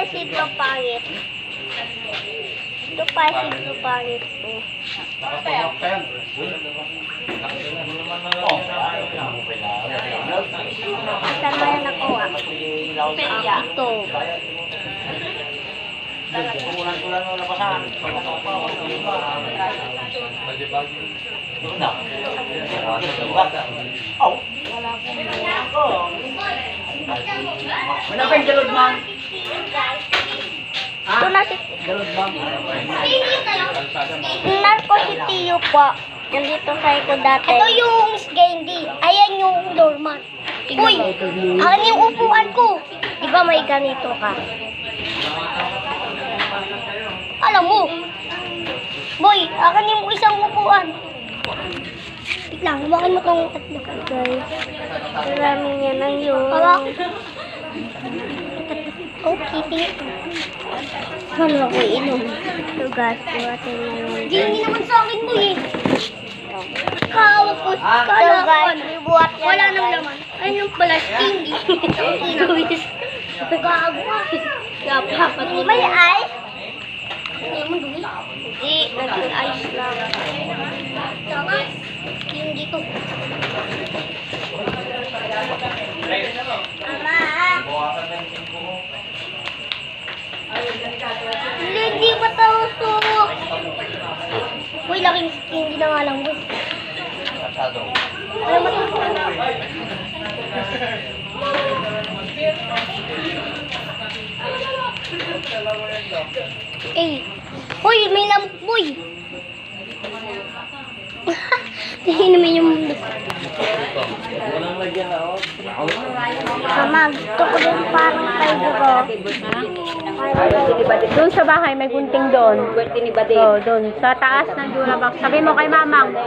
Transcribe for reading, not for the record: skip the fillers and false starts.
Isidro pangit. Ito pa Isidro pangit po. Saan mo yan nakuha? Ito. Kulang-kulang mo lapasan. Wala pa yung galod, ma'am. Ito na si... Galod, ma'am. Narco si Tio po. Nandito sa ko dati. Ito yung Miss Gandy. Ayan yung doormat. Uy! Akin yung upuan ko. Di ba may ganito ka? Alam mo. Boy, akin yung isang upuan. Wait lang, huwakan mo tong tatlo. Guys, maraming yan ang yun. Okay, thank you. Ano ako inom? Ito guys, buhatin na yun. Hindi naman sa akin mo eh. Kawag ko. Ito guys, buhat yan. Wala nang laman. Ay, nung pala, stingy. Inawis. Gago ka. Dapat may ice? Alam mo dumi? Hindi, naging ice lang. Tama? Yung dito. Ama! Hindi pa tausok. Uy, laking hindi na nga lang. Alam mo ito. Eh, uy, may lamok, boy. Tingin naman yung mundo. Mama, gusto ko din parang kayo ko. Doon sa bahay, may gunting doon. Oh, doon. Sa taas ng Durabox. Sabi mo kay Mamang.